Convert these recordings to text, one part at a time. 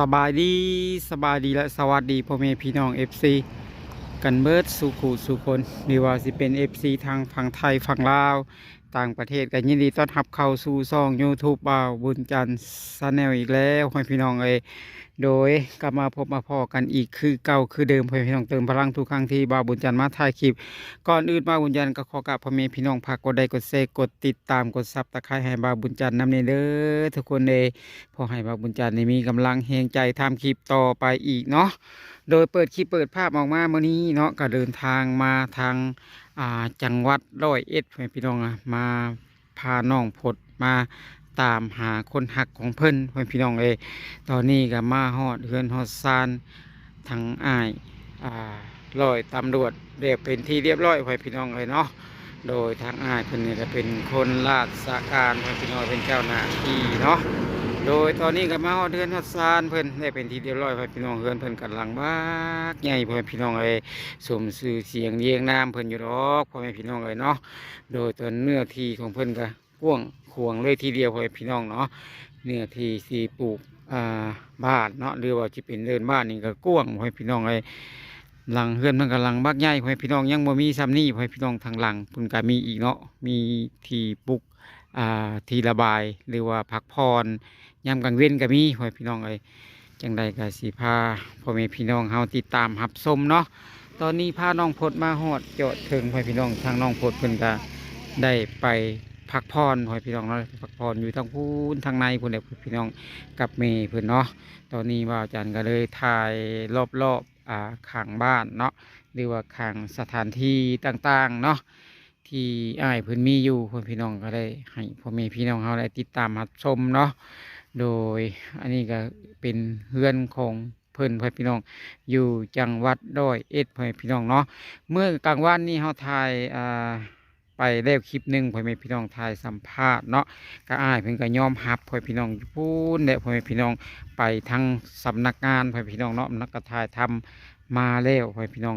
สบายดีสบายดีและสวัสดีพ่อแม่พี่น้อง FC กันเบิดสู่ขู่สู่คนไม่ว่าสิเป็น FC ทางฝั่งไทยฝั่งลาวต่างประเทศกันยินดีต้อนรับเข้าสู่ช่อง YouTube บ่าวบุญจันทร์ชาแนลอีกแล้วพ่อแม่พี่น้องโดยกลับมาพบมาพอกันอีกคือเก่าคือเดิมพ่อแม่พี่น้องเติมพลังทุกครั้งที่บ่าวบุญจันทร์มาถ่ายคลิปก่อนอื่นบ่าวบุญจันทร์ก็ขอกราบพ่อแม่พี่น้องฝากกดไลค์กดแชร์กดติดตามกดซับตะไคร้ให้บ่าวบุญจันทร์นำเด้อทุกคนพอให้บ่าวบุญจันทร์มีกำลังแหงใจทำคลิปต่อไปอีกเนาะโดยเปิดคลิปเปิดภาพออกมาเมื่อนี้เนาะก็เดินทางมาทางจังหวัด101พ่อแม่พี่น้องมาพาน้องพดมาตามหาคนหักของเพิ่นพ่อแม่พี่น้องตอนนี้ก็มาฮอดเฮือนฮอดซานทางอ้ายร้อยตำรวจเรียกเป็นที่เรียบร้อยพ่อแม่พี่น้องเนาะโดยทางอ้ายเพิ่นนี่ก็เป็นคนราชการพ่อแม่พี่น้องเป็นเจ้าหน้าที่เนาะโดยตอนนี้ก็มาฮอดเฮือนฮอดซานเพิ่นได้เป็นที่เรียบร้อยพ่อแม่พี่น้องเฮือนเพิ่นกำลังบ้ากใหญ่พ่อแม่พี่น้องสมชื่อเสียงเรียงนามเพิ่นอยู่ดอกพ่อแม่พี่น้องเนาะโดยตัวเนื้อที่ของเพิ่นก็กว้างขวางเลยทีเดียวพ่อแม่พี่น้องเนาะเนื้อที่สีปลูกบ้านเนาะหรือว่าจะเป็นเดินบ้านนี่ก็กว้างพ่อแม่พี่น้องหลังเฮือนมันกำลังบักใหญ่พ่อแม่พี่น้องยังบ่มีซ้ำนี่พ่อแม่พี่น้องทางหลังเพิ่นก็มีอีกเนาะมีที่ปลูกที่ระบายหรือว่าพักผ่อนยามกลางเว้นก็มีพ่อแม่พี่น้องจังใดก็สิพาพ่อแม่พี่น้องเฮาติดตามรับชมเนาะตอนนี้พาน้องพดมาฮอดจอดถึงพ่อแม่พี่น้องทางน้องพดเพิ่นก็ได้ไปพักผ่อนพ่อแม่พี่น้องเนาะพักผ่อนอยู่ทางพูนทางในพุ่นแหละพี่น้องกับเมย์เพิ่นเนาะตอนนี้ว่าอาจารย์ก็เลยถ่ายรอบข้างบ้านเนาะหรือว่าข้างสถานที่ต่างๆเนาะที่อ้ายเพิ่นมีอยู่พ่อพี่น้องก็ได้ให้พ่อแม่พี่น้องเฮาได้ติดตามรับชมเนาะโดยอันนี้ก็เป็นเฮือนของเพิ่นพ่อพี่น้องอยู่จังหวัด101พ่อพี่น้องเนาะเมื่อกลางวันนี้เฮาถ่ายไปแล้วคลิปหนึ่งพ่อแม่พี่น้องถ่ายสัมภาษณ์เนาะก็อ้ายเพิ่นก็ยอมรับพ่อพี่น้องพูดและพ่อแม่พี่น้องไปทั้งสำนักงานพ่อพี่น้องเนาะนักกระถ่ายทำมาแล้วพ่อพี่น้อง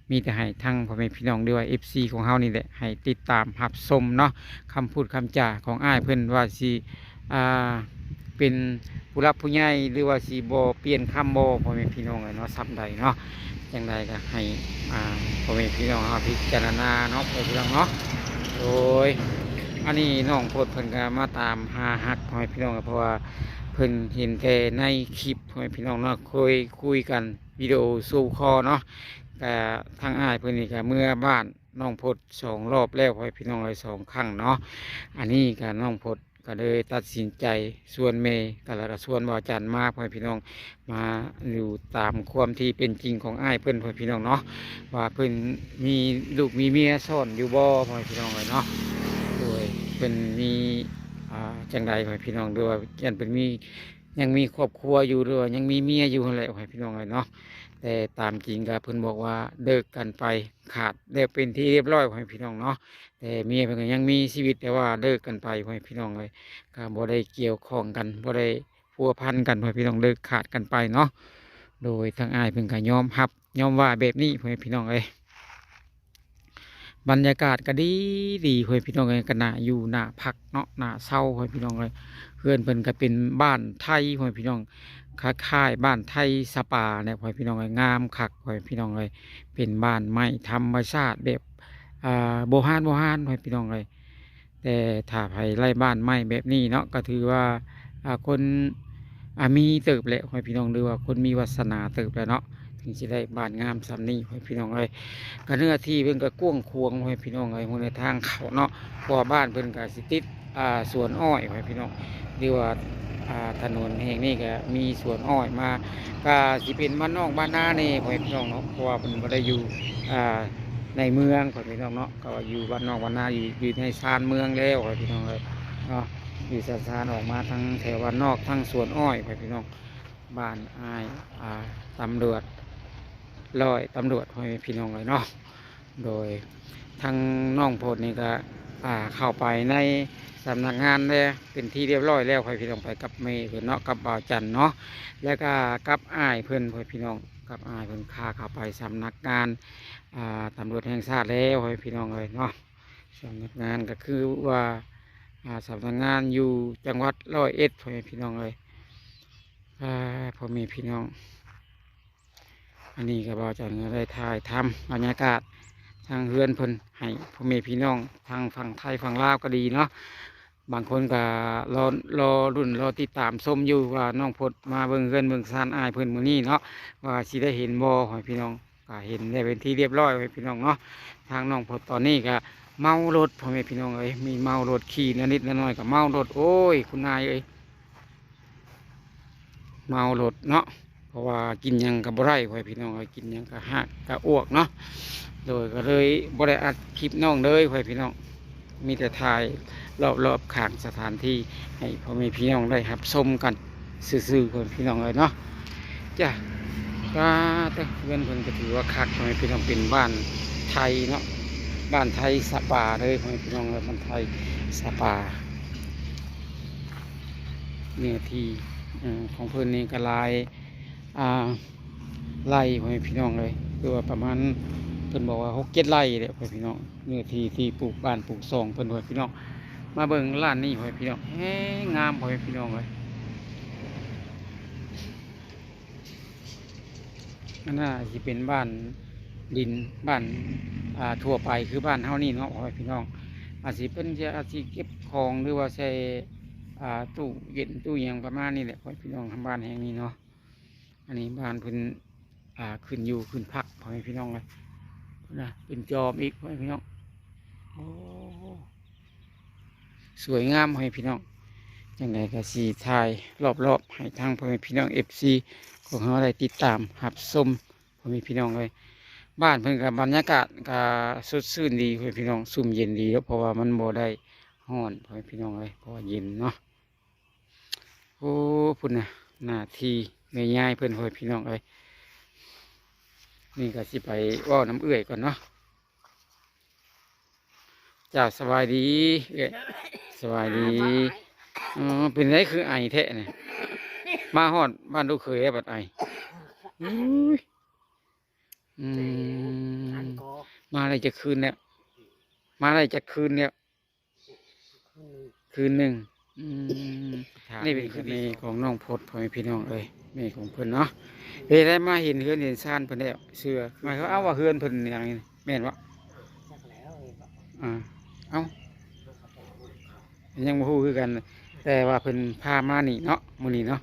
มีแต่ให้ทั้งพ่อแม่พี่น้องด้วยFC ของเฮานี่แหละให้ติดตามรับชมเนาะคำพูดคำจาของอ้ายเพิ่นว่าสิเป็นผู้รับผู้ใหญ่หรือว่าสิบ่เปลี่ยนคำบ่พ่อแม่พี่น้องเนาะซ้ำใดเนาะอย่างไรก็ให้พ่อแม่พี่น้องเฮาพิจารณาเนาะพ่อพี่น้องเนาะโดยอันนี้น้องโพดเพิ่นก็มาตามหาฮักพ่อแม่พี่น้องเพราะว่าเพิ่นเห็นแต่ในคลิปพ่อแม่พี่น้องเนาะเคยคุยกันวิดีโอสู่คอเนาะแต่ทางอ้ายเพิ่นนี่ก็เมื่อบ้านน้องพด2 รอบแล้วพ่อแม่พี่น้อง2 ครั้งเนาะอันนี้ก็น้องพดก็เลยตัดสินใจส่วนเมย์ก็แล้วก็ส่วนบ่าวจันทร์มาพ่อแม่พี่น้องมาอยู่ตามความที่เป็นจริงของอ้ายเพิ่นพ่อแม่พี่น้องเนาะว่าเพิ่นมีลูกมีเมียซ่อนอยู่บ่พ่อแม่พี่น้องเนาะโดยเพิ่นมีจังใดพ่อแม่พี่น้องด้วยว่ายันเพิ่นมียังมีครอบครัวอยู่ด้วยยังมีเมียอยู่อะไรพ่อแม่พี่น้องเนาะแต่ตามจริงก็เพิ่นบอกว่าเลิกกันไปขาดแล้วเป็นที่เรียบร้อยพ่อแม่พี่น้องเนาะแต่เมียเพิ่นก็ยังมีชีวิตแต่ว่าเลิกกันไปพ่อแม่พี่น้องก็บ่ได้เกี่ยวข้องกันบ่ได้พัวพันกันพ่อแม่พี่น้องเลิกขาดกันไปเนาะโดยทางอ้ายเพิ่นก็ยอมรับยอมว่าแบบนี้พ่อแม่พี่น้องบรรยากาศก็ดีพ่อแม่พี่น้องก็น่าอยู่น่าพักเนาะน่าเศร้าพ่อแม่พี่น้องเพื่อนเพิ่นก็เป็นบ้านไทยพ่อแม่พี่น้องคล้ายๆบ้านไทยสปาเนี่ยพ่อแม่พี่น้องงามคักพ่อแม่พี่น้องเป็นบ้านไม้ธรรมชาติแบบโบราณพ่อแม่พี่น้องแต่ถ้าไผไร่บ้านไม้แบบนี้เนาะก็ถือว่าคนมีเติบแหละพ่อแม่พี่น้องหรือว่าคนมีวาสนาเติบแล้วเนาะถึงจะได้บ้านงามซ้ำนี้พ่อแม่พี่น้องก็เนื้อที่เพิ่นก็กว้างขวางพ่อแม่พี่น้องมื้อในทางเขาเนาะเพราะว่าบ้านเพิ่นก็สิติดสวนอ้อยพ่อแม่พี่น้องหรือว่าถนนแห่งนี้ก็มีสวนอ้อยมาก็สิเป็นบ้านนอกบ้านนานี่พ่อแม่พี่น้องเนาะเพราะว่าเพิ่นบ่ได้อยู่ในเมืองพ่อแม่พี่น้องเนาะก็อยู่บ้านนอกบ้านนาอยู่ในชานเมืองแล้วพ่อแม่พี่น้องเนาะอยู่ชานออกมาทั้งแถวบ้านนอกทั้งสวนอ้อยพ่อแม่พี่น้องบ้านอ้ายตำรวจตำรวจพ่อแม่พี่น้องเนาะโดยทางน้องโพดนี่ก็เข้าไปในสำนักงานเลยเป็นที่เรียบร้อยแล้วพ่อพี่น้องไปกับเมย์เพื่อนเนาะกับบ่าวจันเนาะแล้วก็กับอ้ายเพื่อนพ่อพี่น้องกับอ้ายเพื่อนพาเข้าไปสำนักงานตำรวจแห่งชาติแล้วพ่อพี่น้องเนาะสำนักงานก็คือว่าสำนักงานอยู่จังหวัด101พ่อพี่น้องพ่อ พ่อแม่พี่น้องอันนี้ก็บ่จะเงได้ถ่ายทำบรรยากาศทางเฮือนเพิ่นให้พ่อแม่พี่น้องทางฝั่งไทยฝั่งลาวก็ดีเนาะบางคนก็รอรุ่นรอติดตามชมอยู่ว่าน้องพดมาเบิ่งเฮือนเบิ่งซานอ้ายเพิ่นมื้อนี้เนาะว่าสิได้เห็นบ่ให้พี่น้องก็เห็นได้เป็นที่เรียบร้อยให้พี่น้องเนาะทางน้องพดตอนนี้ก็เมารถพ่อแม่พี่น้องเอ้ยมีเมารถขี่นิดๆน้อยๆก็เมารถโอ้ยคุณนายเอ้ยเมารถเนาะเพราะว่ากินหยังกับบ่ได้พ่อแม่พี่น้องเอ้ยกินหยังก็หักก็อ้วกเนาะโดยก็เลยบ่ได้อัดคลิปน้องเลยพ่อแม่พี่น้องมีแต่ถ่ายรอบๆข้างสถานที่ให้พ่อแม่พี่น้องได้รับชมกันซื่อๆพ่อแม่พี่น้องเลยเนาะจ้ะก็แต่เพื่อนเพิ่นก็ถือว่าคักพ่อแม่พี่น้องเป็นบ้านไทยเนาะบ้านไทยสปาเลยพ่อแม่พี่น้องเลยบ้านไทยสปาเนื้อที่ของเพิ่นนี่ก็ลายอ่าไร่พ่อแม่พี่น้องเลยคือว่าประมาณเพิ่นบอกว่า6-7 ไร่เลยพ่อแม่พี่น้องเนื้อที่ที่ปลูกบ้านปลูกซองเพิ่นพ่อแม่พี่น้องมาเบิ่งร้านนี้พ่อแม่พี่น้องแฮงงามพ่อแม่พี่น้องเลยอันน่าสิเป็นบ้านดินบ้านทั่วไปคือบ้านเฮานี่เนาะพ่อแม่พี่น้องอาจสิเป็นอาจสิเก็บของหรือว่าใช้ตู้เย็นตู้หยังประมาณนี้แหละพ่อแม่พี่น้องทำบ้านแห่งนี้เนาะอันนี้บ้านเพิ่นขึ้นอยู่ขึ้นพักพ่อแม่พี่น้องเลยนะเป็นจอมอีกพ่อแม่พี่น้องโอ้สวยงามพ่อแม่พี่น้องจังไดก็สีถ่ายรอบๆให้ทางพ่อแม่พี่น้องFCของเราได้ติดตามรับชมพ่อแม่พี่น้องเลยบ้านเพิ่นกับบรรยากาศก็สดชื่นดีพ่อแม่พี่น้องซุ่มเย็นดีเพราะว่ามันบ่ได้ร้อนพ่อแม่พี่น้องเลยเพราะว่าเย็นเนาะโอ้พุ่นน่ะหน้าที่แม่ยายเพิ่นพ่อแม่พี่น้องเลยนี่ก็สิไปว่าวน้ำเอื้อยก่อนเนาะจ้าสบายดีเอ้ยสบายดีอ๋อเป็นไรคือไอแท้เนี่ยมาฮอดบ้านลูกเขยบัดไออุ้ยอืมมาอะไรจะคืนเนี่ยมาอะไรจะคืนเนี่ยคืนหนึ่งอืมนี่เป็นคืนนี้ของน้องพดพ่อแม่พี่น้องเอ้ยแม่ของเพิ่นเนาะเฮ้ยได้มาเห็นเฮือนเห็นซ่านเพิ่นแล้วเชื่อหมายเขาเอาว่าเฮือนเพิ่นอย่างนี้แม่นวะอ่าเอายังบ่ฮู้คือกันแต่ว่าเพิ่นพามานี่เนาะมื้อนี้เนาะ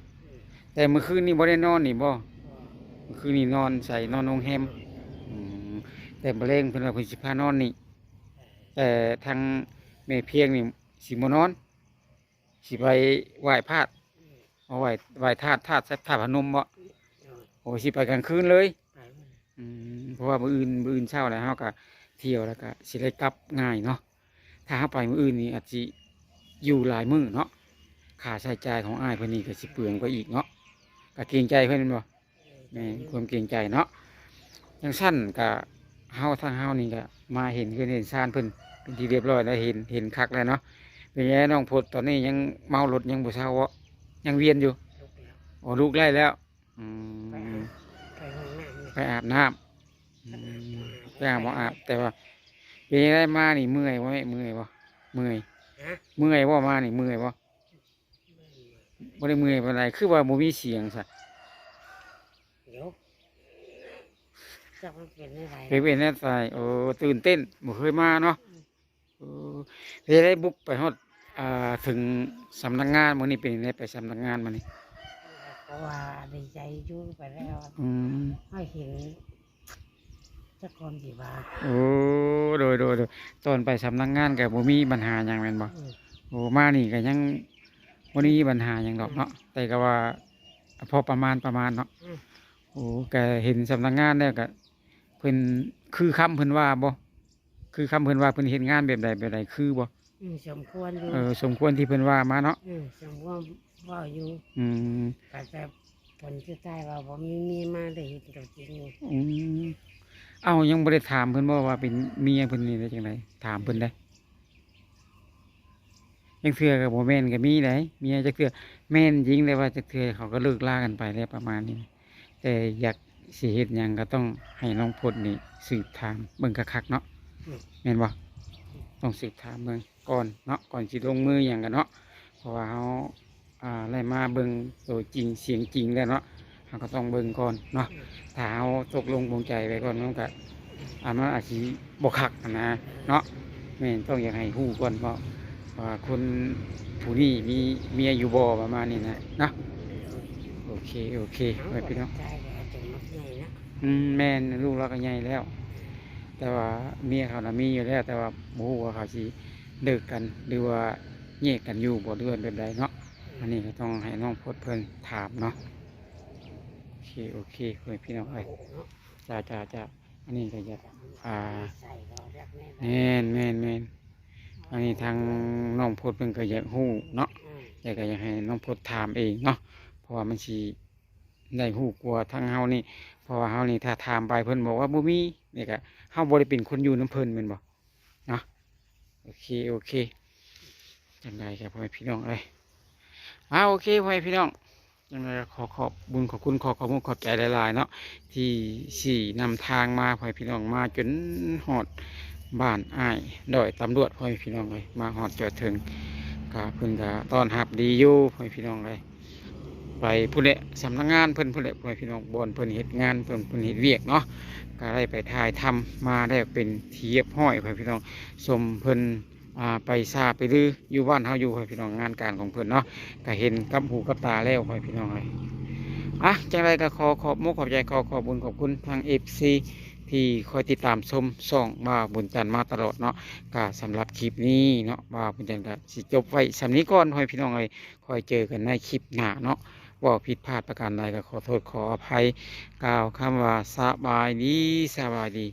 แต่เมื่อคืนนี้บ่ได้นอนนี่บ่เมื่อคืนนี้นอนใส่นอนโรงแรมอืมแต่มะเร็งเพิ่นว่าเพิ่นสิพานอนนี่แต่ทางแม่เพียงนี่สิบ่นอนสิไปไหว้พระเอาไหว้ธาตุพนมบ่โอ้สิไปกลางคืนเลยอืมเพราะว่ามื้ออื่นเช้าแล้วเฮาก็เที่ยวแล้วก็สิได้กลับง่ายเนาะถ้าเฮาไปมื้ออื่นนี่อาจสิอยู่หลายมื้อเนาะค่าใช้จ่ายของอ้ายเพิ่นนี่ก็สิเปลืองกว่าอีกเนาะก็เกรงใจเพิ่นแม่นบ่แม่นความเกรงใจเนาะจังซั่นก็เฮาทางเฮานี่ก็มาเห็นเพิ่นเห็นซ่านเพิ่นเป็นที่เรียบร้อยแล้วเห็นคักแล้วเนาะเป็นไงน้องพดตอนนี้ยังเมารถยังบ่เช้าบ่ยังเวียนอยู่โอ้ลูกไล่แล้วอืมไปอาบน้ำไปอาบบ่อาบแต่ว่าเป็นไงมานี่เมื่อยบ่เมื่อยบ่เมื่อยบ่มานี่เมื่อยบ่บ่ได้เมื่อยปานใดคือว่าบ่มีเสียงซะ เดี๋ยวจะมันเป็นอะไร เคยเป็นแน่ใจโอ้ตื่นเต้นบ่เคยมาเนาะโอ้ไปได้บุกไปฮอดถึงสำนักงานมื้อนี้เป็นไงไปสำนักงานมื้อนี้ เพราะว่าดีใจอยู่ไปแล้ว อืม ให้เห็นเจ้าคนที่ว่า โอ้โดยตอนไปสำนักงานก็บ่มีปัญหาหยังแม่นบ่โอ้มานี่ก็ยังบ่ได้มีปัญหาหยังดอกเนาะแต่ก็ว่าพอประมาณเนาะโอ้ก็เห็นสำนักงานแล้วก็เพิ่นคือคำเพิ่นว่าบ่คือคำเพิ่นว่าเพิ่นเฮ็ดงานแบบใดคือบ่ สมควรอยู่ สมควรที่เพิ่นว่ามาเนาะ สมควรว่าอยู่ อืม แต่ผลสุดท้ายว่าผมมีมาได้เห็นตัวจริง อืมเอายังบ่ได้ถามเพิ่นบ่ว่าเป็นเมียเพิ่นนี่ได้จังไดถามเพิ่นได้ยังเทื่อก็บ่แม่นก็มีได้เมียจักเทื่อแม่นจริงแต่ว่าจักเทื่อเขาก็เลิกลากันไปแล้วประมาณนี้แต่อยากสิเฮ็ดหยังก็ต้องให้น้องพลนี่สืบถามเบิ่งคักๆเนาะแม่นบ่ต้องสืบถามเบิ่งก่อนเนาะก่อนสิลงมือหยังกันเนาะเพราะว่าเฮาไล่มาเบิ่งตัวจริงเสียงจริงแล้วเนาะ เราก็ต้องเบิ่งก่อนเนาะถ้าเราตกลงปลงใจไว้ก่อนมันก็มันอาจสิบ่คักนะเนาะแม่นต้องอยากให้ฮู้ก่อนเพราะว่าคนผู้นี้มีเมียอยู่บ่ประมาณนี้นะเนาะโอเคโอเคไว้พี่น้อง ใจแล้วจนมักใหญ่นะ แม่นลูกเราก็ใหญ่แล้ว แต่ว่าเมียเขาน่ะมีอยู่แล้ว แต่ว่าบ่ฮู้ว่าเขาสิเลิกกันหรือว่าแยกกันอยู่บ่เดือนแบบใดเนาะอันนี้ก็ต้องให้น้องพดเพิ่นถามเนาะโอเคโอเคเพื่อนพี่น้องเอ้ย เนาะ จ้าอันนี้ก็จะใส่ก็รักแม่ แม่นอันนี้ทางน้องพดเพิ่นก็อยากฮู้เนาะอยากให้น้องพดถามเองเนาะเพราะว่ามันสิได้ฮู้กว่าทางเฮานี่เพราะว่าเฮานี่ถ้าถามไปเพิ่นบอกว่าบ่มีนี่ก็เฮาบ่ได้เป็นคนอยู่น้ำเพิ่นแม่นบ่เนาะโอเคจังไดครับพ่อแม่พี่น้องเอ้ยโอเคพ่อแม่พี่น้องยังไงขอขอบบุญขอบคุณขอขอบคุณขอบใจหลายๆเนาะที่สี่นำทางมาพ่อแม่พี่น้องมาจนหอดบ้านอ้ายดอยตำรวจพ่อแม่พี่น้องเลยมาหอดจอดถึงก็เพิ่นก็ต้อนรับดีอยู่พ่อแม่พี่น้องเลยไปพุ่นแหละสำนักงานเพิ่นพุ่นแหละพ่อแม่พี่น้องบอนเพิ่นเฮ็ดงานเพิ่นเฮ็ดเวียกเนาะก็ได้ไปถ่ายทำมาได้เป็นทีเรียบห้อยพ่อแม่พี่น้องชมเพิ่นไปซาไปลืออยู่บ้านเฮาอยู่พ่อแม่พี่น้องงานการของเพิ่นเนาะก็เห็นกับหูกับตาแล้วพ่อแม่พี่น้องเลยจังไรก็ขอบมุกขอบใจขอบบุญขอบคุณทางFCที่คอยติดตามชมส่องบ่าวบุญจันทร์มาตลอดเนาะก็สำหรับคลิปนี้เนาะบ่าวบุญจันทร์ก็สิจบไว้สำนี้ก่อนพ่อแม่พี่น้องเลยคอยเจอกันในคลิปหน้าเนาะว่าผิดพลาดประการใดก็ขอโทษขออภัยกล่าวคำว่าสบายดี